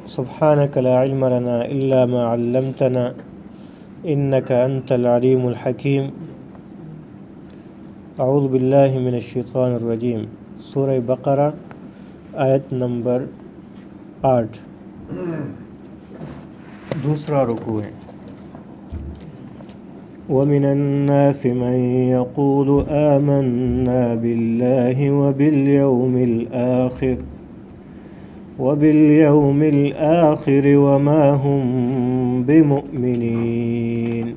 سبحانك لا علم لنا إلا ما علمتنا إنك أنت العليم الحكيم. اعوذ باللہ من الشیطان الرجیم. سورہ بقرہ آیت نمبر 8، دوسرا رکوع ہے. وَمِنَ النَّاسِ مَن يَقُولُ آمَنَّا بِاللَّهِ وَبِالْيَوْمِ الْآخِرِ وَمَا هُمْ بِمُؤْمِنِينَ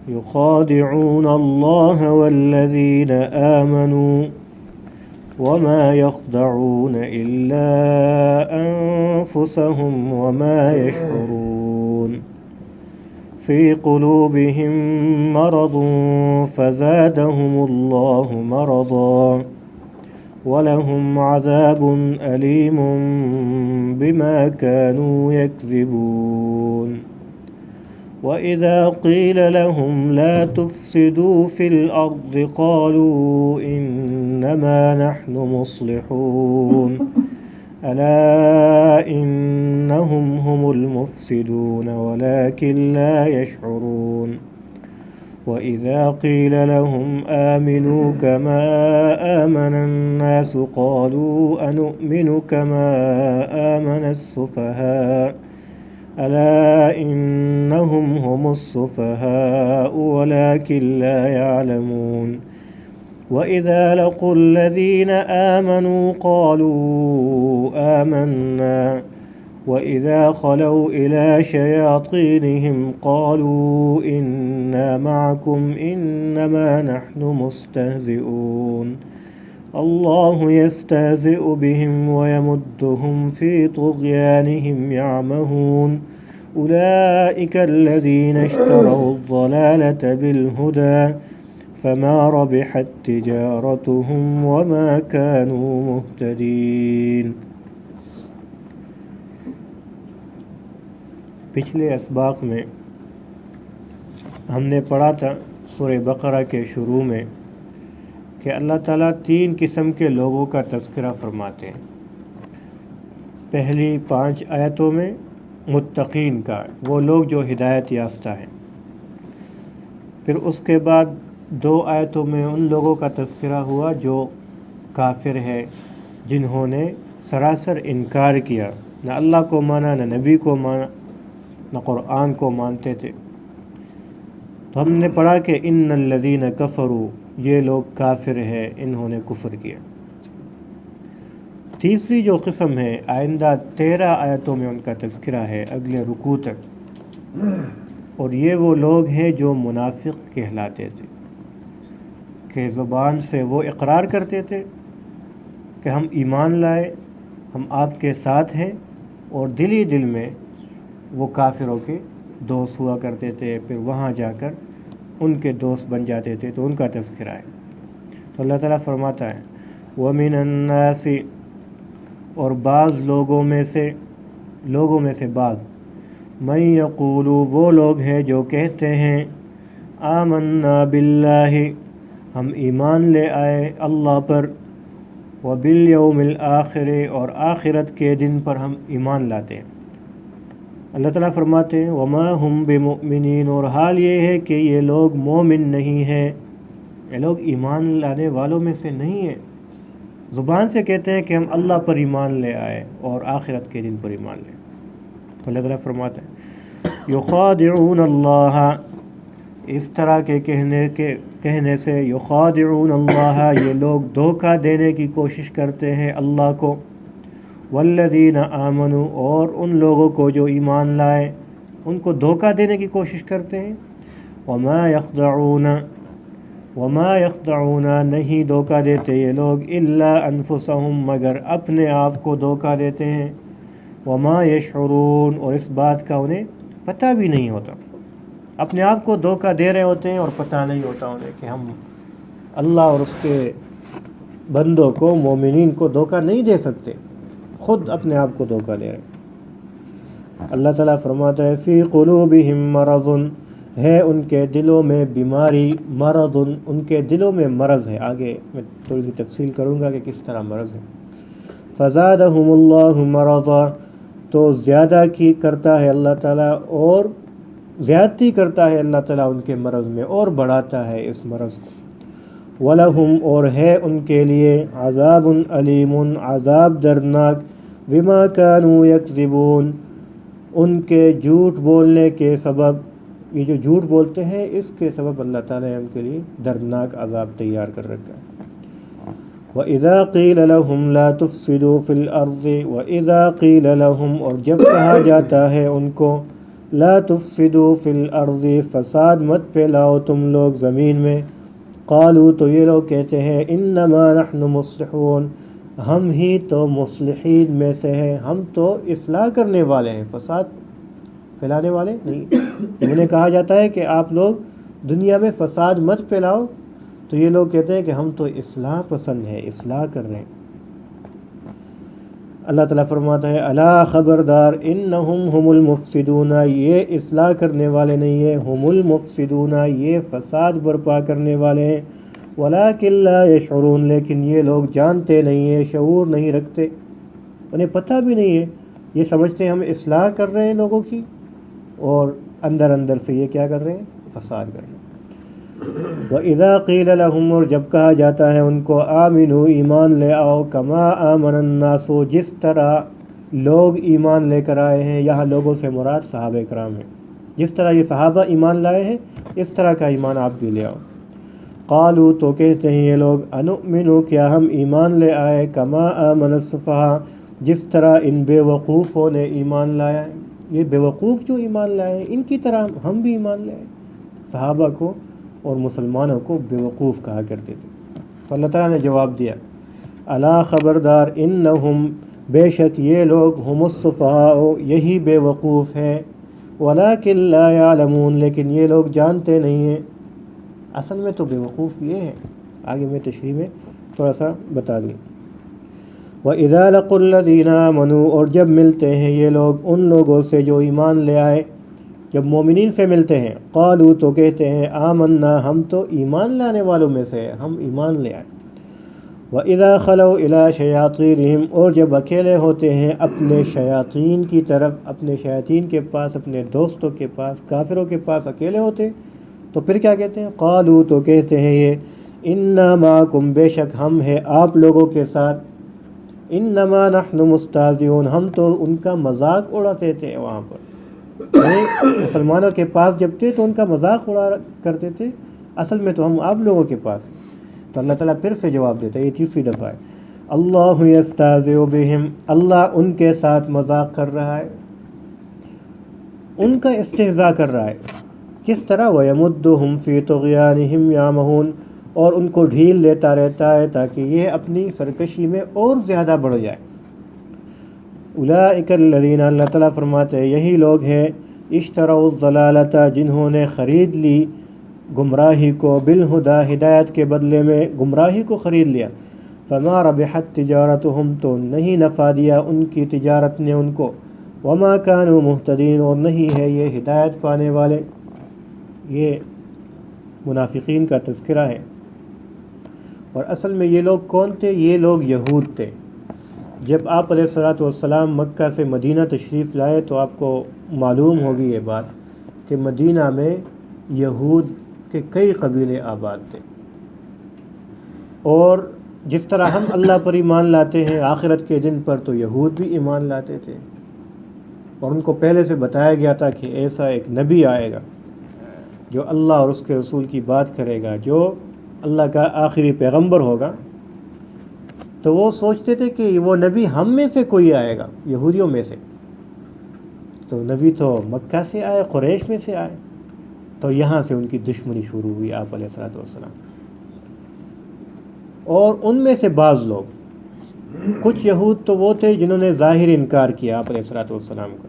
يُخَادِعُونَ اللَّهَ وَالَّذِينَ آمَنُوا وَمَا يَخْدَعُونَ إِلَّا أَنفُسَهُمْ وَمَا يَشْعُرُونَ فِي قُلُوبِهِم مَّرَضٌ فَزَادَهُمُ اللَّهُ مَرَضًا وَلَهُمْ عَذَابٌ أَلِيمٌ بِمَا كَانُوا يَكْذِبُونَ. وَإِذَا قِيلَ لَهُمْ لَا تُفْسِدُوا فِي الْأَرْضِ قَالُوا إِنَّمَا نَحْنُ مُصْلِحُونَ أَلَا إِنَّهُمْ هُمُ الْمُفْسِدُونَ وَلَكِنْ لَا يَشْعُرُونَ. وَإِذَا قِيلَ لَهُمْ آمِنُوا كَمَا آمَنَ النَّاسُ قَالُوا أَنُؤْمِنُ كَمَا آمَنَ السُّفَهَاءُ أَلَا إِنَّهُمْ هُمُ السُّفَهَاءُ وَلَكِنْ لَا يَعْلَمُونَ. وَإِذَا لَقُوا الَّذِينَ آمَنُوا قَالُوا آمَنَّا وَإِذَا خَلَوْا إِلَى شَيَاطِينِهِمْ قَالُوا إِنَّا مَعَكُمْ إِنَّمَا نَحْنُ مُسْتَهْزِئُونَ اللَّهُ يَسْتَهْزِئُ بِهِمْ وَيَمُدُّهُمْ فِي طُغْيَانِهِمْ يَعْمَهُونَ. أُولَئِكَ الَّذِينَ اشْتَرَوُا الضَّلَالَةَ بِالْهُدَى فَمَا رَبِحَتْ تِجَارَتُهُمْ وَمَا كَانُوا مُهْتَدِينَ. پچھلے اسباق میں ہم نے پڑھا تھا سورہ بقرہ کے شروع میں کہ اللہ تعالیٰ 3 قسم کے لوگوں کا تذکرہ فرماتے ہیں. پہلی 5 آیتوں میں متقین کا، وہ لوگ جو ہدایت یافتہ ہیں. پھر اس کے بعد 2 آیتوں میں ان لوگوں کا تذکرہ ہوا جو کافر ہے، جنہوں نے سراسر انکار کیا، نہ اللہ کو مانا، نہ نبی کو مانا، نہ قرآن کو مانتے تھے. تو ہم نے پڑھا کہ ان الذین کفروا، یہ لوگ کافر ہیں، انہوں نے کفر کیا. تیسری جو قسم ہے آئندہ 13 آیتوں میں ان کا تذکرہ ہے اگلے رکوع تک، اور یہ وہ لوگ ہیں جو منافق کہلاتے تھے، کہ زبان سے وہ اقرار کرتے تھے کہ ہم ایمان لائے، ہم آپ کے ساتھ ہیں، اور دل میں وہ کافروں کے دوست ہوا کرتے تھے، پھر وہاں جا کر ان کے دوست بن جاتے تھے. تو ان کا تذکرہ ہے. تو اللہ تعالیٰ فرماتا ہے وَمِنَ النَّاسِ، اور بعض لوگوں میں سے بعض، مَن یقول، وہ لوگ ہیں جو کہتے ہیں آمنا باللہ، ہم ایمان لے آئے اللہ پر، وبالیوم الآخر، اور آخرت کے دن پر ہم ایمان لاتے ہیں. اللہ تعالیٰ فرماتے ہیں وما ہم بمؤمنین، اور حال یہ ہے کہ یہ لوگ مومن نہیں ہیں، یہ لوگ ایمان لانے والوں میں سے نہیں ہیں. زبان سے کہتے ہیں کہ ہم اللہ پر ایمان لے آئے اور آخرت کے دن پر ایمان لے. تو اللہ تعالیٰ فرماتے ہیں یخادعون اللہ، اس طرح کے کہنے سے یخادعون اللہ، یہ لوگ دھوکہ دینے کی کوشش کرتے ہیں اللہ کو. والذین آمنوا، اور ان لوگوں کو جو ایمان لائے ان کو دھوکہ دینے کی کوشش کرتے ہیں. وما یخدعون، نہیں دھوکہ دیتے یہ لوگ، الا انفسہم، مگر اپنے آپ کو دھوکہ دیتے ہیں. وما یشعرون، اور اس بات کا انہیں پتہ بھی نہیں ہوتا. اپنے آپ کو دھوکہ دے رہے ہوتے ہیں اور پتہ نہیں ہوتا انہیں کہ ہم اللہ اور اس کے بندوں کو، مومنین کو دھوکہ نہیں دے سکتے، خود اپنے آپ کو دھوکہ دے رہے ہیں. اللہ تعالیٰ فرماتا ہے فی قلوبہم مرض، ہے ان کے دلوں میں بیماری، مرض، ان کے دلوں میں مرض ہے. آگے میں تھوڑی سی تفصیل کروں گا کہ کس طرح مرض ہے. فزادہم اللہ مرضا، تو زیادہ کی کرتا ہے اللہ تعالیٰ اور زیادتی کرتا ہے اللہ تعالیٰ ان کے مرض میں اور بڑھاتا ہے اس مرض کو۔ وَلَهُمْ اور ہے ان کے لیے عذاب علیم عذاب دردناک بما كانوا يكذبون ان کے جھوٹ بولنے کے سبب، یہ جو جھوٹ بولتے ہیں اس کے سبب اللہ تعالیٰ نے ان کے لیے دردناک عذاب تیار کر رکھا ہے۔ وَإِذَا قِيلَ لَهُمْ لَا تُفْسِدُوا فِي الْأَرْضِ وَإِذَا قِيلَ لَهُمْ اور جب کہا جاتا ہے ان کو لا تفسدوا فی الارض فساد مت پھیلاؤ تم لوگ زمین میں، قالوا تو یہ لوگ کہتے ہیں انما نحن مصلحون ہم ہی تو مصلحین میں سے ہیں، ہم تو اصلاح کرنے والے ہیں، فساد پھیلانے والے نہیں۔ انہیں کہا جاتا ہے کہ آپ لوگ دنیا میں فساد مت پھیلاؤ تو یہ لوگ کہتے ہیں کہ ہم تو اصلاح پسند ہیں، اصلاح کر رہے ہیں۔ اللہ تعالیٰ فرماتا ہے الا خبردار انہم ہم المفسدون یہ اصلاح کرنے والے نہیں ہیں، ہم المفسدون یہ فساد برپا کرنے والے ہیں، ولکن لا یشعرون لیکن یہ لوگ جانتے نہیں ہیں، شعور نہیں رکھتے، انہیں پتہ بھی نہیں ہے، یہ سمجھتے ہیں ہم اصلاح کر رہے ہیں لوگوں کی اور اندر اندر سے یہ کیا کر رہے ہیں، فساد کر رہے ہیں۔ وَإِذَا قِيلَ لَهُمْ اور جب کہا جاتا ہے ان کو آمنوا ایمان لے آؤ کما آمن الناس جس طرح لوگ ایمان لے کر آئے ہیں، یہاں لوگوں سے مراد صحابہ کرام ہیں، جس طرح یہ صحابہ ایمان لائے ہیں اس طرح کا ایمان آپ بھی لے آؤ۔ قالوا تو کہتے ہیں یہ لوگ انؤمن کیا ہم ایمان لے آئے کما آمن السفہاء جس طرح ان بے وقوفوں نے ایمان لایا، یہ بے وقوف جو ایمان لائے ہیں ان کی طرح ہم بھی ایمان لے آئے۔ صحابہ کو اور مسلمانوں کو بے وقوف کہا کرتے تھے، تو اللہ تعالیٰ نے جواب دیا الا خبردار انہم بے شک یہ لوگ ہم السفہاء یہی بے وقوف ہیں، ولکن لا یعلمون لیکن یہ لوگ جانتے نہیں ہیں، اصل میں تو بے وقوف یہ ہیں، آگے میں تشریح میں تھوڑا سا بتا دیں۔ وَإِذَا لَقُوا الَّذِينَ آمَنُوا اور جب ملتے ہیں یہ لوگ ان لوگوں سے جو ایمان لے آئے، جب مومنین سے ملتے ہیں قالوا تو کہتے ہیں آمنا ہم تو ایمان لانے والوں میں سے ہیں، ہم ایمان لے آئے۔ وَإِذَا خَلَوْا إِلَىٰ شَيَاطِينِهِمْ اور جب اکیلے ہوتے ہیں اپنے شیاطین کی طرف، اپنے شیاطین کے پاس، اپنے دوستوں کے پاس، کافروں کے پاس اکیلے ہوتے تو پھر کیا کہتے ہیں، قالوا تو کہتے ہیں یہ اِنَّا مَعَكُمْ بے شک ہم ہیں آپ لوگوں کے ساتھ، انما نحن مستہزئون ہم تو ان کا مذاق اڑاتے تھے وہاں پر، مسلمانوں کے پاس جب تھے تو ان کا مذاق اڑا کرتے تھے، اصل میں تو ہم آپ لوگوں کے پاس ہیں۔ تو اللہ تعالیٰ پھر سے جواب دیتا ہے، یہ تیسری دفعہ ہے، اللہ یستہزئ بہم اللہ ان کے ساتھ مذاق کر رہا ہے، ان کا استہزاء کر رہا ہے، کس طرح وَيَمُدُّهُمْ فِي طُغْيَانِهِمْ يَعْمَهُونَ اور ان کو ڈھیل دیتا رہتا ہے تاکہ یہ اپنی سرکشی میں اور زیادہ بڑھ جائے۔ اولئک الذین اللہ تعالیٰ فرماتے ہیں یہی لوگ ہیں اشتروا الضلالۃ جنہوں نے خرید لی گمراہی کو بالہدیٰ ہدایت کے بدلے میں گمراہی کو خرید لیا، فما ربحت تجارتہم تو نہیں نفع دیا ان کی تجارت نے ان کو، وما کانوا مہتدین اور نہیں ہے یہ ہدایت پانے والے۔ یہ منافقین کا تذکرہ ہے، اور اصل میں یہ لوگ کون تھے، یہ لوگ یہود تھے۔ جب آپ علیہ الصلوۃ والسلام مکہ سے مدینہ تشریف لائے تو آپ کو معلوم ہوگی یہ بات کہ مدینہ میں یہود کے کئی قبیلے آباد تھے، اور جس طرح ہم اللہ پر ایمان لاتے ہیں آخرت کے دن پر تو یہود بھی ایمان لاتے تھے، اور ان کو پہلے سے بتایا گیا تھا کہ ایسا ایک نبی آئے گا جو اللہ اور اس کے رسول کی بات کرے گا، جو اللہ کا آخری پیغمبر ہوگا۔ تو وہ سوچتے تھے کہ وہ نبی ہم میں سے کوئی آئے گا، یہودیوں میں سے، تو نبی تو مکہ سے آئے، قریش میں سے آئے، تو یہاں سے ان کی دشمنی شروع ہوئی آپ علیہ الصلوۃ والسلام۔ اور ان میں سے بعض لوگ، کچھ یہود تو وہ تھے جنہوں نے ظاہر انکار کیا آپ علیہ الصلوۃ والسلام کا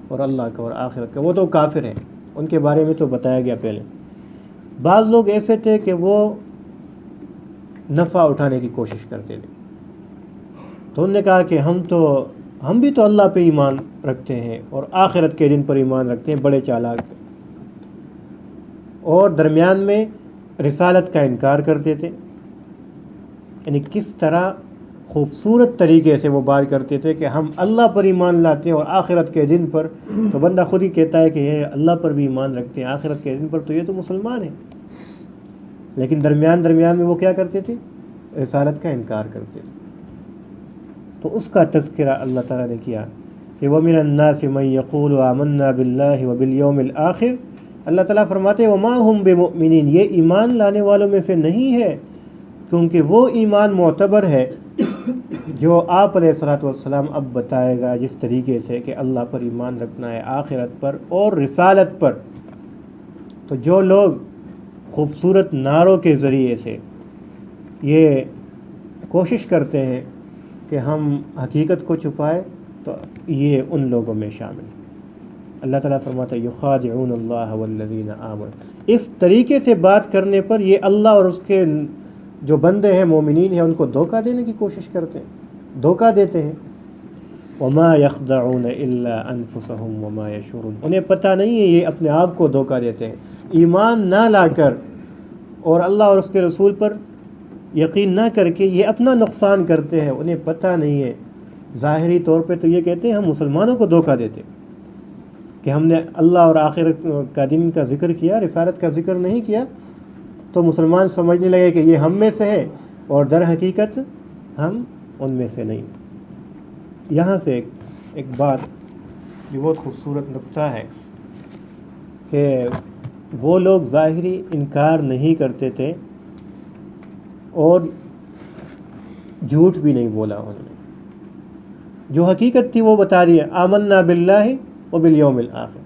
اور اللہ کا اور آخرت کا، وہ تو کافر ہیں، ان کے بارے میں تو بتایا گیا پہلے۔ بعض لوگ ایسے تھے کہ وہ نفع اٹھانے کی کوشش کرتے تھے، تو انہوں نے کہا کہ ہم بھی تو اللہ پہ ایمان رکھتے ہیں اور آخرت کے دن پر ایمان رکھتے ہیں، بڑے چالاک تھے، اور درمیان میں رسالت کا انکار کرتے تھے۔ یعنی کس طرح خوبصورت طریقے سے وہ بات کرتے تھے کہ ہم اللہ پر ایمان لاتے ہیں اور آخرت کے دن پر، تو بندہ خود ہی کہتا ہے کہ یہ اللہ پر بھی ایمان رکھتے ہیں، آخرت کے دن پر، تو یہ تو مسلمان ہیں، لیکن درمیان میں وہ کیا کرتے تھے؟ رسالت کا انکار کرتے تھے۔ تو اس کا تذکرہ اللہ تعالیٰ نے کیا کہ وَمِنَ النَّاسِ مَن يَقُولُ آمَنَّا بِاللَّهِ وَبِالْيَوْمِ الْآخِرِ، اللہ تعالیٰ فرماتے ہیں وَمَا هُمْ بِمُؤْمِنِينَ، یہ ایمان لانے والوں میں سے نہیں ہے، کیونکہ وہ ایمان معتبر ہے جو آپ علیہ الصلوۃ والسلام اب بتائے گا، جس طریقے سے کہ اللہ پر ایمان رکھنا ہے، آخرت پر اور رسالت پر۔ تو جو لوگ خوبصورت نعروں کے ذریعے سے یہ کوشش کرتے ہیں کہ ہم حقیقت کو چھپائے، تو یہ ان لوگوں میں شامل ہے۔ اللہ تعالیٰ فرماتا ہے یخادعون اللہ والذین آمنوا، اس طریقے سے بات کرنے پر یہ اللہ اور اس کے جو بندے ہیں، مومنین ہیں، ان کو دھوکہ دینے کی کوشش کرتے ہیں، دھوکہ دیتے ہیں۔ وما یخدعون الا انفسهم وما یشعرون، انہیں پتہ نہیں ہے یہ اپنے آپ کو دھوکہ دیتے ہیں، ایمان نہ لا کر اور اللہ اور اس کے رسول پر یقین نہ کر کے یہ اپنا نقصان کرتے ہیں، انہیں پتہ نہیں ہے۔ ظاہری طور پہ تو یہ کہتے ہیں ہم مسلمانوں کو دھوکہ دیتے کہ ہم نے اللہ اور آخرت کا دن کا ذکر کیا، رسالت کا ذکر نہیں کیا، تو مسلمان سمجھنے لگے کہ یہ ہم میں سے ہے، اور در حقیقت ہم ان میں سے نہیں۔ یہاں سے ایک بات جو بہت خوبصورت نقطہ ہے کہ وہ لوگ ظاہری انکار نہیں کرتے تھے اور جھوٹ بھی نہیں بولا انہوں نے، جو حقیقت تھی وہ بتا دی ہے، آمنا باللہ وبالیوم الآخر،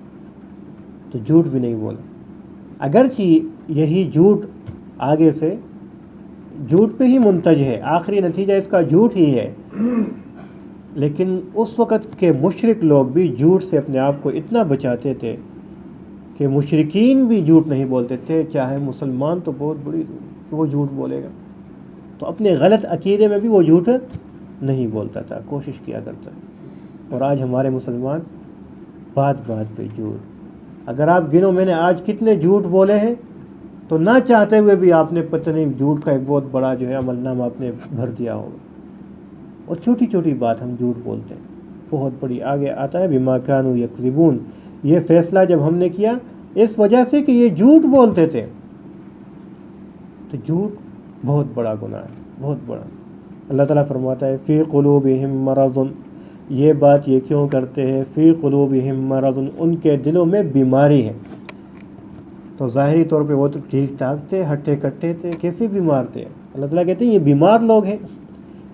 تو جھوٹ بھی نہیں بولا، اگرچہ یہی جھوٹ آگے سے جھوٹ پہ ہی منتج ہے، آخری نتیجہ اس کا جھوٹ ہی ہے، لیکن اس وقت کے مشرک لوگ بھی جھوٹ سے اپنے آپ کو اتنا بچاتے تھے کہ مشرکین بھی جھوٹ نہیں بولتے تھے، چاہے مسلمان تو بہت بڑی کہ وہ جھوٹ بولے گا، تو اپنے غلط عقیدے میں بھی وہ جھوٹ نہیں بولتا تھا، کوشش کیا کرتا ہے۔ اور آج ہمارے مسلمان بات بات پہ جھوٹ، اگر آپ گنو میں نے آج کتنے جھوٹ بولے ہیں، تو نہ چاہتے ہوئے بھی آپ نے پتہ نہیں جھوٹ کا ایک بہت بڑا جو ہے عمل نامہ آپ نے بھر دیا ہوگا، اور چھوٹی چھوٹی بات ہم جھوٹ بولتے ہیں، بہت بڑی۔ آگے آتا ہے بما کانوا یکذبون، یہ فیصلہ جب ہم نے کیا اس وجہ سے کہ یہ جھوٹ بولتے تھے، تو جھوٹ بہت بڑا گناہ ہے، بہت بڑا۔ اللہ تعالیٰ فرماتا ہے فی قلوبہم مرض، یہ بات یہ کیوں کرتے ہیں؟ فی قلوبہم مرض، ان کے دلوں میں بیماری ہے۔ تو ظاہری طور پہ وہ تو ٹھیک ٹھاک تھے، ہٹے کٹے تھے، کیسے بیمار تھے؟ اللہ تعالیٰ کہتے ہیں یہ بیمار لوگ ہیں۔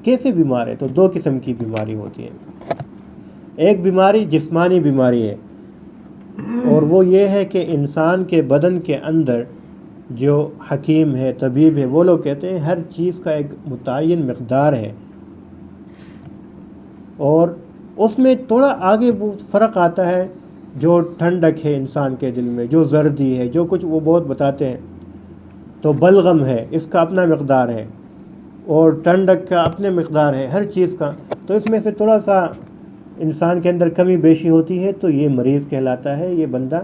کیسے بیمار ہے؟ تو دو قسم کی بیماری ہوتی ہے، ایک بیماری جسمانی بیماری ہے، اور وہ یہ ہے کہ انسان کے بدن کے اندر جو حکیم ہے، طبیب ہے، وہ لوگ کہتے ہیں ہر چیز کا ایک متعین مقدار ہے، اور اس میں تھوڑا آگے وہ فرق آتا ہے، جو ٹھنڈک ہے انسان کے دل میں، جو زردی ہے، جو کچھ وہ بہت بتاتے ہیں، تو بلغم ہے، اس کا اپنا مقدار ہے، اور ٹھنڈک کا اپنے مقدار ہے، ہر چیز کا۔ تو اس میں سے تھوڑا سا انسان کے اندر کمی بیشی ہوتی ہے تو یہ مریض کہلاتا ہے، یہ بندہ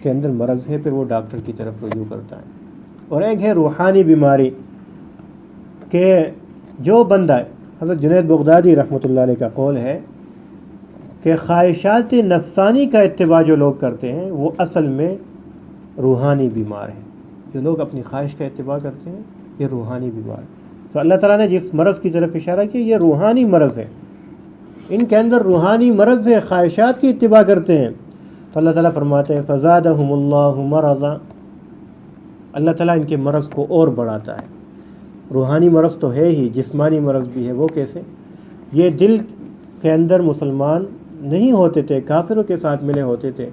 کے اندر مرض ہے، پھر وہ ڈاکٹر کی طرف رجوع کرتا ہے۔ اور ایک ہے روحانی بیماری، کہ جو بندہ، حضرت جنید بغدادی رحمۃ اللہ علیہ کا قول ہے کہ خواہشات نفسانی کا اتباع جو لوگ کرتے ہیں وہ اصل میں روحانی بیمار ہیں۔ جو لوگ اپنی خواہش کا اتباع کرتے ہیں یہ روحانی بیمار ہے۔ تو اللہ تعالیٰ نے جس مرض کی طرف اشارہ کیا یہ روحانی مرض ہے، ان کے اندر روحانی مرض ہے، خواہشات کی اتباع کرتے ہیں۔ تو اللہ تعالیٰ فرماتے ہیں فزادہم اللہ مرضا، اللہ تعالیٰ ان کے مرض کو اور بڑھاتا ہے۔ روحانی مرض تو ہے ہی، جسمانی مرض بھی ہے۔ وہ کیسے؟ یہ دل کے اندر مسلمان نہیں ہوتے تھے، کافروں کے ساتھ ملے ہوتے تھے،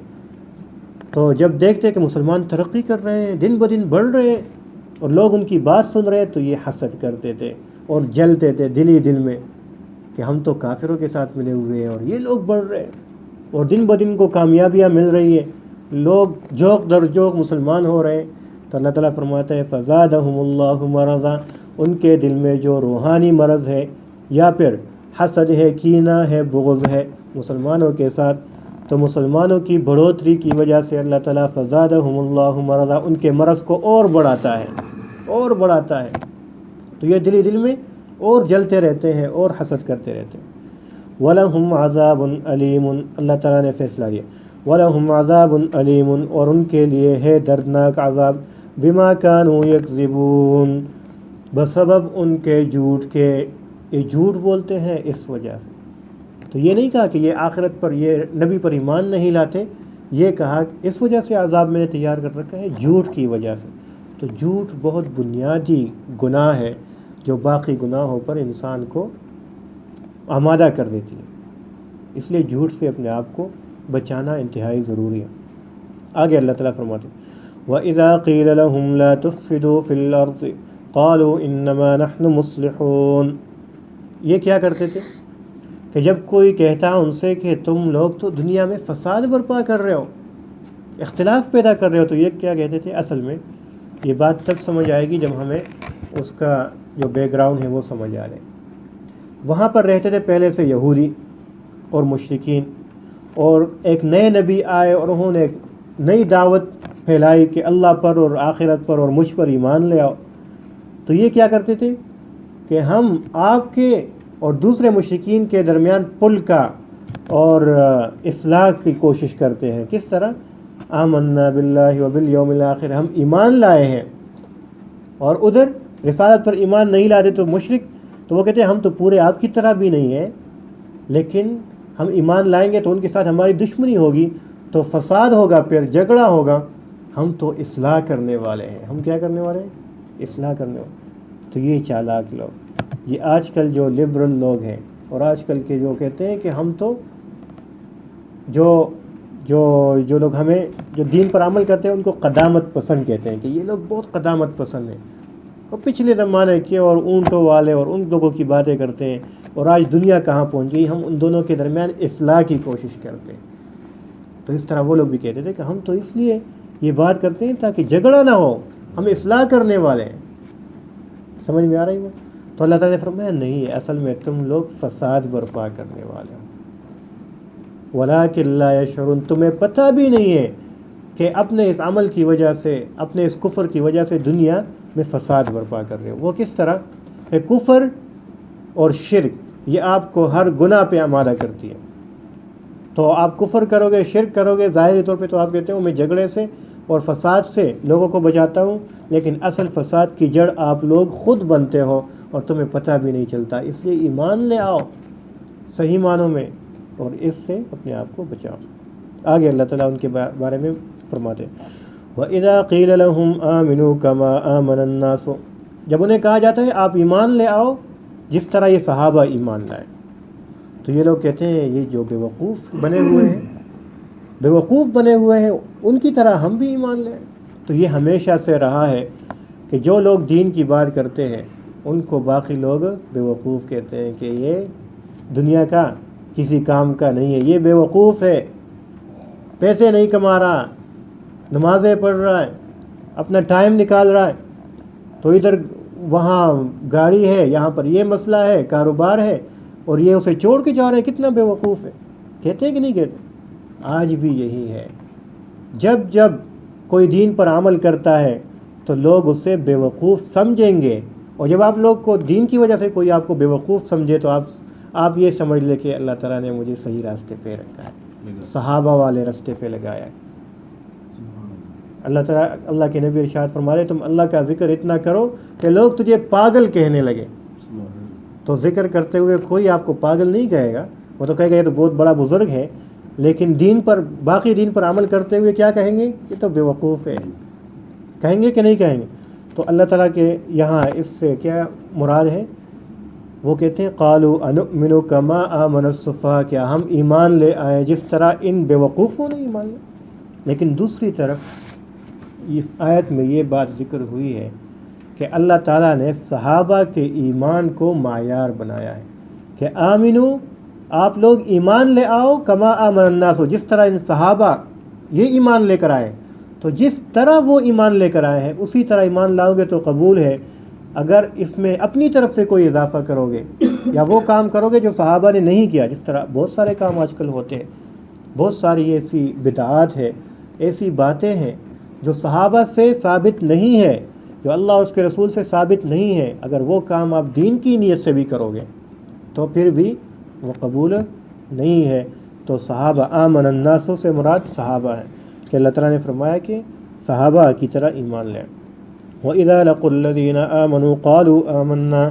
تو جب دیکھتے کہ مسلمان ترقی کر رہے ہیں، دن بدن بڑھ رہے ہیں، اور لوگ ان کی بات سن رہے تو یہ حسد کرتے تھے اور جلتے تھے دل ہی دل میں کہ ہم تو کافروں کے ساتھ ملے ہوئے ہیں اور یہ لوگ بڑھ رہے ہیں اور دن بدن کو کامیابیاں مل رہی ہیں، لوگ جوق در جوق مسلمان ہو رہے ہیں۔ تو اللہ تعالیٰ فرماتا ہے فزادہم اللہ مرضا، ان کے دل میں جو روحانی مرض ہے، یا پھر حسد ہے، کینہ ہے، بغض ہے مسلمانوں کے ساتھ، تو مسلمانوں کی بڑھوتری کی وجہ سے اللہ تعالیٰ فزادہم اللہ مرضا، ان کے مرض کو اور بڑھاتا ہے، اور بڑھاتا ہے۔ تو یہ دل ہی دل میں اور جلتے رہتے ہیں اور حسد کرتے رہتے ہیں۔ وَلَهُمْ عَذَابٌ عَلِيمٌ، اللہ تعالیٰ نے فیصلہ کیا، وَلَهُمْ عَذَابٌ عَلِيمٌ، اور ان کے لیے ہے دردناک عذاب، بِمَا كَانُوا يَكْذِبُونَ، بسبب ان کے جھوٹ کے، یہ جھوٹ بولتے ہیں اس وجہ سے۔ تو یہ نہیں کہا کہ یہ آخرت پر، یہ نبی پر ایمان نہیں لاتے، یہ کہا کہ اس وجہ سے عذاب میں نے تیار کر رکھا ہے، جھوٹ کی وجہ سے۔ تو جھوٹ بہت بنیادی گناہ ہے جو باقی گناہوں پر انسان کو آمادہ کر دیتی ہے، اس لیے جھوٹ سے اپنے آپ کو بچانا انتہائی ضروری ہے۔ آگے اللہ تعالیٰ فرماتے ہیں وَإِذَا قِيلَ لَهُمْ لَا تُفْسِدُوا فِي الْأَرْضِ قَالُوا إِنَّمَا نَحْنُ مُصْلِحُونَ، یہ کیا کرتے تھے کہ جب کوئی کہتا ان سے کہ تم لوگ تو دنیا میں فساد برپا کر رہے ہو، اختلاف پیدا کر رہے ہو، تو یہ کیا کہتے تھے؟ اصل میں یہ بات تب سمجھ آئے گی جب ہمیں اس کا جو بیک گراؤنڈ ہے وہ سمجھ آ جائے۔ وہاں پر رہتے تھے پہلے سے یہودی اور مشرکین، اور ایک نئے نبی آئے اور انہوں نے ایک نئی دعوت پھیلائی کہ اللہ پر اور آخرت پر اور مجھ پر ایمان لے آؤ۔ تو یہ کیا کرتے تھے کہ ہم آپ کے اور دوسرے مشرکین کے درمیان پل کا اور اصلاح کی کوشش کرتے ہیں۔ کس طرح؟ آمنا باللہ وبالیوم الآخر، ہم ایمان لائے ہیں، اور ادھر رسالت پر ایمان نہیں لاتے تو مشرک، تو وہ کہتے ہیں ہم تو پورے آپ کی طرح بھی نہیں ہیں، لیکن ہم ایمان لائیں گے تو ان کے ساتھ ہماری دشمنی ہوگی، تو فساد ہوگا، پھر جھگڑا ہوگا، ہم تو اصلاح کرنے والے ہیں۔ ہم کیا کرنے والے ہیں؟ اصلاح کرنے والے۔ تو یہ چالاک لوگ، یہ آج کل جو لبرل لوگ ہیں اور آج کل کے جو کہتے ہیں کہ ہم تو جو لوگ ہمیں جو دین پر عمل کرتے ہیں ان کو قدامت پسند کہتے ہیں، کہ یہ لوگ بہت قدامت پسند ہیں، اور پچھلے زمانے کے اور اونٹوں والے اور ان لوگوں کی باتیں کرتے ہیں، اور آج دنیا کہاں پہنچ گئی، ہم ان دونوں کے درمیان اصلاح کی کوشش کرتے ہیں۔ تو اس طرح وہ لوگ بھی کہتے تھے کہ ہم تو اس لیے یہ بات کرتے ہیں تاکہ جھگڑا نہ ہو، ہم اصلاح کرنے والے ہیں۔ سمجھ میں آ رہی ہے؟ تو اللہ تعالیٰ نے فرمایا نہیں، اصل میں تم لوگ فساد برپا کرنے والے ہو، وَلَٰكِن لَا يَشْعُرُونَ، تمہیں پتہ بھی نہیں ہے کہ اپنے اس عمل کی وجہ سے، اپنے اس کفر کی وجہ سے دنیا میں فساد برپا کر رہے ہو۔ وہ کس طرح کہ کفر اور شرک یہ آپ کو ہر گناہ پہ آمادہ کرتی ہے۔ تو آپ کفر کرو گے، شرک کرو گے، ظاہری طور پہ تو آپ کہتے ہو میں جھگڑے سے اور فساد سے لوگوں کو بچاتا ہوں، لیکن اصل فساد کی جڑ آپ لوگ خود بنتے ہو اور تمہیں پتہ بھی نہیں چلتا۔ اس لیے ایمان لے آؤ صحیح معنوں میں، اور اس سے اپنے آپ کو بچاؤ۔ آگے اللہ تعالیٰ ان کے بارے میں فرماتے ہیں وَإِذَا قِيلَ لَهُمْ آمِنُوا كَمَا آمَنَ النَّاسُ، جب انہیں کہا جاتا ہے آپ ایمان لے آؤ جس طرح یہ صحابہ ایمان لائے، تو یہ لوگ کہتے ہیں یہ جو بیوقوف بنے ہوئے ہیں، بیوقوف بنے ہوئے ہیں، ان کی طرح ہم بھی ایمان لیں۔ تو یہ ہمیشہ سے رہا ہے کہ جو لوگ دین کی بات کرتے ہیں ان کو باقی لوگ بیوقوف کہتے ہیں کہ یہ دنیا کا کسی کام کا نہیں ہے، یہ بیوقوف ہے، پیسے نہیں کما رہا، نمازیں پڑھ رہا ہے، اپنا ٹائم نکال رہا ہے، تو ادھر وہاں گاڑی ہے، یہاں پر یہ مسئلہ ہے، کاروبار ہے، اور یہ اسے چھوڑ کے جا رہے ہیں، کتنا بیوقوف ہے۔ کہتے ہیں کہ نہیں کہتے؟ آج بھی یہی ہے، جب کوئی دین پر عمل کرتا ہے تو لوگ اسے بیوقوف سمجھیں گے، اور جب آپ لوگ کو دین کی وجہ سے کوئی آپ کو بیوقوف سمجھے تو آپ یہ سمجھ لیں کہ اللہ تعالیٰ نے مجھے صحیح راستے پہ رکھا ہے، صحابہ والے راستے پہ لگایا ہے۔ اللہ تعالیٰ، اللہ کے نبی ارشاد فرما رہے تم اللہ کا ذکر اتنا کرو کہ لوگ تجھے پاگل کہنے لگے۔ تو ذکر کرتے ہوئے کوئی آپ کو پاگل نہیں کہے گا، وہ تو کہے گا یہ تو بہت بڑا بزرگ ہے، لیکن باقی دین پر عمل کرتے ہوئے کیا کہیں گے؟ یہ تو بیوقوف ہے، کہیں گے کہ نہیں کہیں گے؟ تو اللہ تعالیٰ کے یہاں اس سے کیا مراد ہے؟ وہ کہتے ہیں قالوا انؤمن کما آمن السفہاء، کیا ہم ایمان لے آئے جس طرح ان بیوقوفوں نے ایمان لیا۔ لیکن دوسری طرف اس آیت میں یہ بات ذکر ہوئی ہے کہ اللہ تعالیٰ نے صحابہ کے ایمان کو معیار بنایا ہے کہ آمنو، آپ لوگ ایمان لے آؤ، کما آمن الناس، جس طرح ان صحابہ یہ ایمان لے کر آئے، تو جس طرح وہ ایمان لے کر آئے ہیں اسی طرح ایمان لاؤ گے تو قبول ہے۔ اگر اس میں اپنی طرف سے کوئی اضافہ کرو گے یا وہ کام کرو گے جو صحابہ نے نہیں کیا، جس طرح بہت سارے کام آج کل ہوتے ہیں، بہت ساری ایسی بدعات ہے، ایسی باتیں ہیں جو صحابہ سے ثابت نہیں ہے، جو اللہ اس کے رسول سے ثابت نہیں ہے، اگر وہ کام آپ دین کی نیت سے بھی کرو گے تو پھر بھی وہ قبول نہیں ہے۔ تو صحابہ آمن الناس سے مراد صحابہ ہیں کہ اللہ تعالیٰ نے فرمایا کہ صحابہ کی طرح ایمان لیں۔ وَإِذَا لَقُوا الَّذِينَ آمَنُوا قَالُوا آمَنَّا،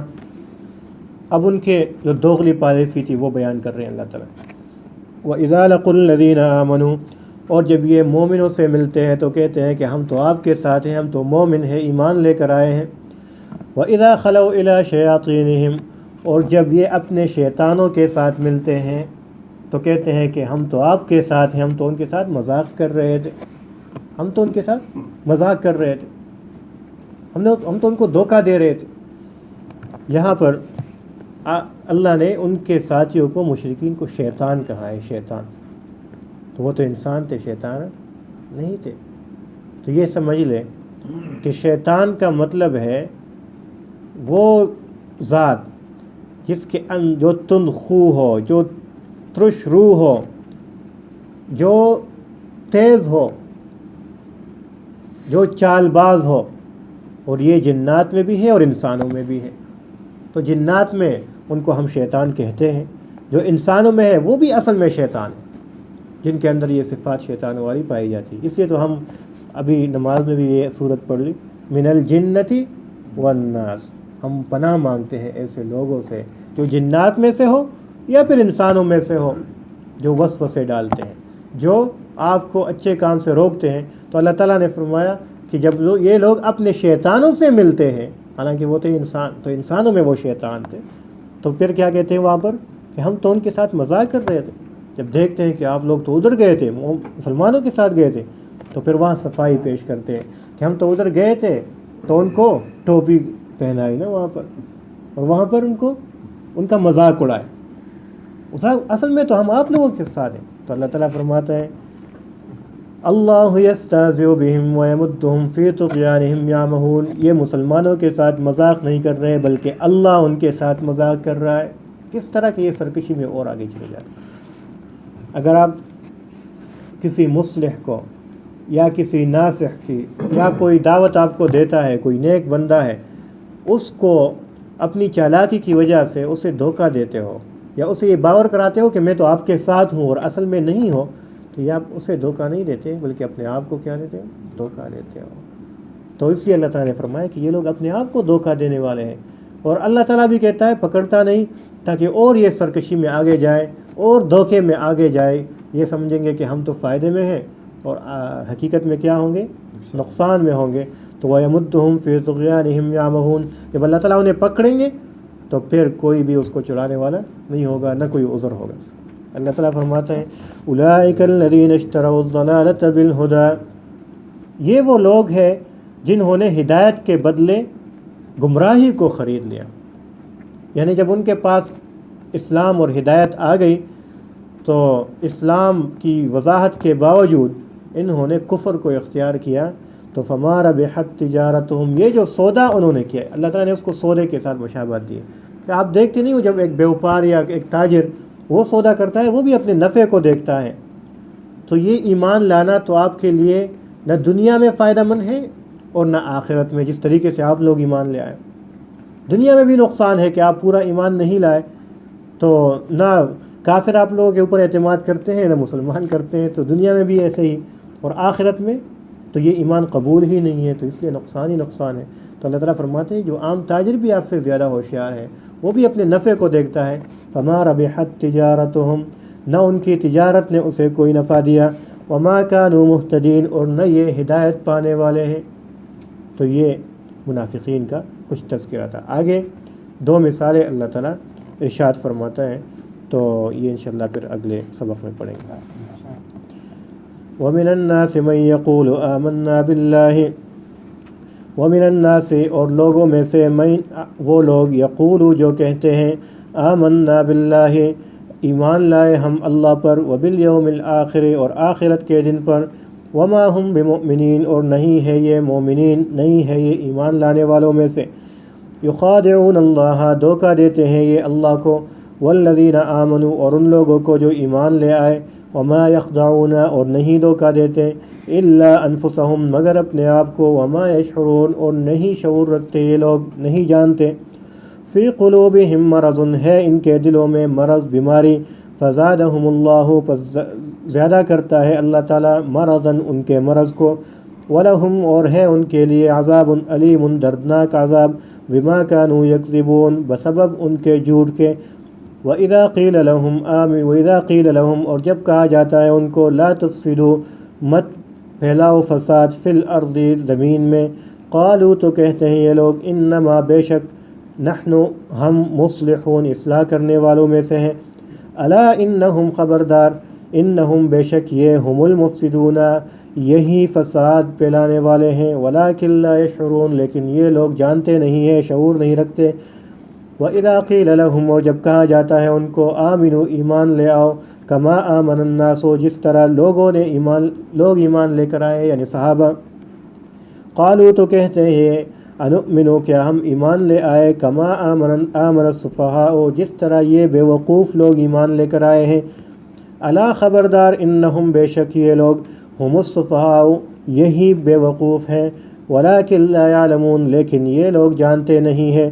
اب ان کے جو دوغلی پالیسی تھی وہ بیان کر رہے ہیں اللہ تعالیٰ۔ وَإِذَا لَقُوا الَّذِينَ آمَنُوا، اور جب یہ مومنوں سے ملتے ہیں تو کہتے ہیں کہ ہم تو آپ کے ساتھ ہیں، ہم تو مومن ہیں، ایمان لے کر آئے ہیں۔ وَإِذَا خَلَوْا إِلَىٰ شَيَاطِينِهِمْ، اور جب یہ اپنے شیطانوں کے ساتھ ملتے ہیں تو کہتے ہیں کہ ہم تو آپ کے ساتھ ہیں، ہم تو ان کے ساتھ مذاق کر رہے تھے، ہم تو ان کے ساتھ مذاق کر رہے تھے، ہم تو ان کو دھوکہ دے رہے تھے۔ یہاں پر اللہ نے ان کے ساتھیوں کو، مشرکین کو شیطان کہا ہے، شیطان، تو وہ تو انسان تھے، شیطان نہیں تھے۔ تو یہ سمجھ لیں کہ شیطان کا مطلب ہے وہ ذات جس کے جو تند خو ہو، جو ترش روح ہو، جو تیز ہو، جو چال باز ہو، اور یہ جنات میں بھی ہے اور انسانوں میں بھی ہے۔ تو جنات میں ان کو ہم شیطان کہتے ہیں، جو انسانوں میں ہے وہ بھی اصل میں شیطان ہے، جن کے اندر یہ صفات شیطانوں والی پائی جاتی ہے۔ اس لیے تو ہم ابھی نماز میں بھی یہ صورت پڑھ لی، من الجنتی والناس، ہم پناہ مانگتے ہیں ایسے لوگوں سے جو جنات میں سے ہو یا پھر انسانوں میں سے ہو، جو وسوسے ڈالتے ہیں، جو آپ کو اچھے کام سے روکتے ہیں۔ تو اللہ تعالیٰ نے فرمایا کہ جب یہ لوگ اپنے شیطانوں سے ملتے ہیں، حالانکہ وہ تھے انسان، تو انسانوں میں وہ شیطان تھے، تو پھر کیا کہتے ہیں وہاں پر کہ ہم تو ان کے ساتھ مذاق کر رہے تھے۔ جب دیکھتے ہیں کہ آپ لوگ تو ادھر گئے تھے، مسلمانوں کے ساتھ گئے تھے، تو پھر وہاں صفائی پیش کرتے ہیں کہ ہم تو ادھر گئے تھے تو ان کو ٹوپی پہنائی نا وہاں پر، اور وہاں پر ان کا مذاق اڑائے، اصل میں تو ہم آپ لوگوں کے ساتھ ہیں۔ تو اللہ تعالیٰ فرماتا ہے اللہ یستہزئ بہم ویمدہم فی طغیانہم یعمہون، یہ مسلمانوں کے ساتھ مذاق نہیں کر رہے بلکہ اللہ ان کے ساتھ مذاق کر رہا ہے۔ کس طرح کہ یہ سرکشی میں اور آگے چلے جاتے ہیں۔ اگر آپ کسی مصلح کو یا کسی ناصح کی یا کوئی دعوت آپ کو دیتا ہے، کوئی نیک بندہ ہے، اس کو اپنی چالاکی کی وجہ سے اسے دھوکہ دیتے ہو یا اسے یہ باور کراتے ہو کہ میں تو آپ کے ساتھ ہوں اور اصل میں نہیں ہو، تو یہ آپ اسے دھوکہ نہیں دیتے بلکہ اپنے آپ کو کیا دیتے ہیں؟ دھوکہ دیتے ہو۔ تو اس لیے اللہ تعالیٰ نے فرمایا کہ یہ لوگ اپنے آپ کو دھوکہ دینے والے ہیں، اور اللہ تعالیٰ بھی کہتا ہے پکڑتا نہیں، تاکہ اور یہ سرکشی میں آگے جائے اور دھوکے میں آگے جائے، یہ سمجھیں گے کہ ہم تو فائدے میں ہیں اور حقیقت میں کیا ہوں گے؟ نقصان میں ہوں گے۔ تو وَيَمُدُّهُمْ فِي طُغْيَانِهِمْ يَعْمَهُونَ، جب اللہ تعالیٰ انہیں پکڑیں گے تو پھر کوئی بھی اس کو چڑھانے والا نہیں ہوگا، نہ کوئی عذر ہوگا۔ اللہ تعالیٰ فرماتا ہے أُولَٰئِكَ الَّذِينَ اشْتَرَوُا الضَّلَالَةَ بِالْهُدَىٰ، یہ وہ لوگ ہیں جنہوں نے ہدایت کے بدلے گمراہی کو خرید لیا۔ یعنی جب ان کے پاس اسلام اور ہدایت آ گئی تو اسلام کی وضاحت کے باوجود انہوں نے کفر کو اختیار کیا، تو فما ربحت تجارتہم، یہ جو سودا انہوں نے کیا، اللہ تعالیٰ نے اس کو سودے کے ساتھ مشابہت دی ہے کہ آپ دیکھتے نہیں ہو جب ایک بیوپار یا ایک تاجر وہ سودا کرتا ہے، وہ بھی اپنے نفع کو دیکھتا ہے۔ تو یہ ایمان لانا تو آپ کے لیے نہ دنیا میں فائدہ مند ہے اور نہ آخرت میں، جس طریقے سے آپ لوگ ایمان لے آئے۔ دنیا میں بھی نقصان ہے کہ آپ پورا ایمان نہیں لائے، تو نہ کافر آپ لوگوں کے اوپر اعتماد کرتے ہیں نہ مسلمان کرتے ہیں، تو دنیا میں بھی ایسے ہی، اور آخرت میں تو یہ ایمان قبول ہی نہیں ہے، تو اس لیے نقصان ہی نقصان ہے۔ تو اللہ تعالیٰ فرماتے ہیں جو عام تاجر بھی آپ سے زیادہ ہوشیار ہے، وہ بھی اپنے نفع کو دیکھتا ہے۔ فما ربحت تجارتہم، نہ ان کی تجارت نے اسے کوئی نفع دیا، وما كانوا مہتدین، اور نہ یہ ہدایت پانے والے ہیں۔ تو یہ منافقین کا کچھ تذکرہ تھا۔ آگے دو مثالیں اللہ تعالیٰ ارشاد فرماتا ہے، تو یہ انشاءاللہ پھر اگلے سبق میں پڑھیں گے۔ وَمِنَ النَّاسِ مَن يَقُولُ آمَنَّا بِاللَّهِ، وَمِنَ النَّاسِ، اور لوگوں میں سے وہ لوگ یقولو جو کہتے ہیں آمنا باللہ، ایمان لائے ہم اللہ پر، وبالیوم الآخر، اور آخرت کے دن پر، وما ہم بمؤمنین، اور نہیں ہے یہ مومنین، نہیں ہے یہ ایمان لانے والوں میں سے، یخادعون اللہ، دھوکہ دیتے ہیں یہ اللہ کو، والذین آمنوا، اور ان لوگوں کو جو ایمان لے آئے، وما یخدعون اور نہیں دھوکہ دیتے الا انفسہم مگر اپنے آپ کو وما یشعرون اور نہیں شعور رکھتے یہ لوگ نہیں جانتے فی قلوبہم مرض ہے ان کے دلوں میں مرض بیماری فزادہم اللہ پس زیادہ کرتا ہے اللہ تعالیٰ مرضاً ان کے مرض کو وَلَهُمْ اور ہے ان کے لیے عذاب علیم دردناک عذاب بما كانوا یکذبون بسبب ان کے جھوٹ کے وَإِذَا قِيلَ لَهُمْ اور جب کہا جاتا ہے ان کو لا تفسدوا مت پھیلاؤ فساد فی الارض زمین میں قالوا تو کہتے ہیں یہ لوگ انما بے شک نحن ہم مصلحون اصلاح کرنے والوں میں سے ہیں الا انہم خبردار انہم بے شک یہ ہم المفسدون یہی فساد پھیلانے والے ہیں ولکن لا یشعرون لیکن یہ لوگ جانتے نہیں ہیں شعور نہیں رکھتے وَإِذَا قِيلَ لَهُمْ اور جب کہا جاتا ہے ان کو آمنوا ایمان لے آؤ کما آمن الناس جس طرح لوگ ایمان لے کر آئے یعنی صحابہ قالوا تو کہتے ہیں انؤمنو کیا ہم ایمان لے آئے کما آمن السفہاء جس طرح یہ بے وقوف لوگ ایمان لے کر آئے ہیں الا خبردار انہم بے شک یہ لوگ ہم السفہاء یہی بے وقوف ہیں ولکن لا یعلمون لیکن یہ لوگ جانتے نہیں ہیں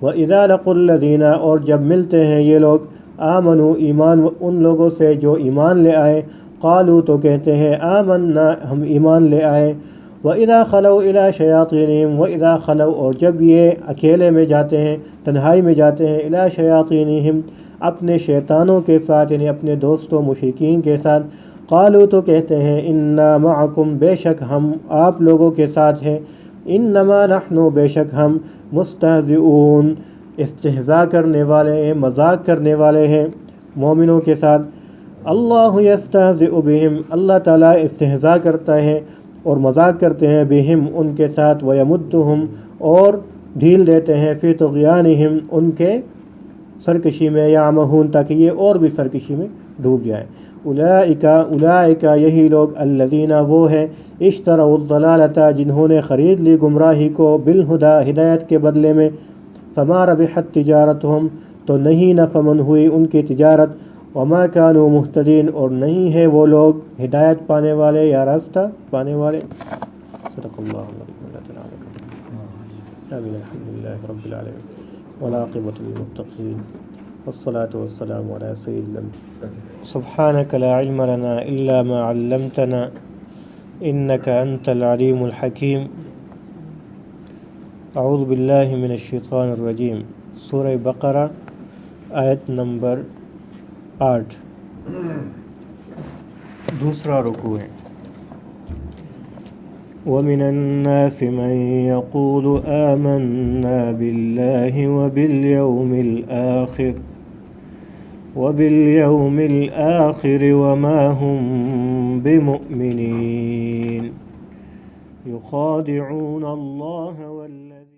وَإِذَا لَقُوا الَّذِينَ اور جب ملتے ہیں یہ لوگ آمنوا ایمان ان لوگوں سے جو ایمان لے آئے قالوا تو کہتے ہیں آمنا ہم ایمان لے آئے وَإِذَا خَلَوْا إِلَى شَيَاطِينِهِمْ وَإِذَا خَلَوْا اور جب یہ اکیلے میں جاتے ہیں تنہائی میں جاتے ہیں إِلَى شَيَاطِينِهِمْ اپنے شیطانوں کے ساتھ یعنی اپنے دوستوں مشرکین کے ساتھ قالوا تو کہتے ہیں انا معکم بے شک ہم آپ لوگوں کے ساتھ ہیں انما نحن بے شک ہم مستہزئون استہزاء کرنے والے ہیں مذاق کرنے والے ہیں مومنوں کے ساتھ اللہ یستہزئ بہم اللہ تعالیٰ استہزاء کرتا ہے اور مذاق کرتے ہیں بہم ان کے ساتھ ویمدہم اور ڈھیل دیتے ہیں فی طغیانہم ان کے سرکشی میں یعمہون تاکہ یہ اور بھی سرکشی میں ڈوب جائیں اولئک یہی لوگ الذین وہ ہیں اشتروا الضلالۃ جنہوں نے خرید لی گمراہی کو بالہدی ہدایت کے بدلے میں فما ربحت تجارتہم تو نہیں نفع من ہوئی ان کی تجارت وما كانوا مہتدین اور نہیں ہے وہ لوگ ہدایت پانے والے یا راستہ پانے والے صدق اللہ الحمدللہ رب العالمین والعاقبۃ للمتقین والصلاة والسلام على سيد الأنبياء سبحانك لا علم لنا إلا ما علمتنا إنك أنت العليم الحكيم اعوذ باللہ من الشیطان الرجیم سورہ بقرہ آیت نمبر 8 دوسرا رکوع ہے وَمِنَ النَّاسِ مَن يَقُولُ آمَنَّا بِاللَّهِ وَبِالْيَوْمِ الْآخِرِ وَمَا هُمْ بِمُؤْمِنِينَ يُخَادِعُونَ اللَّهَ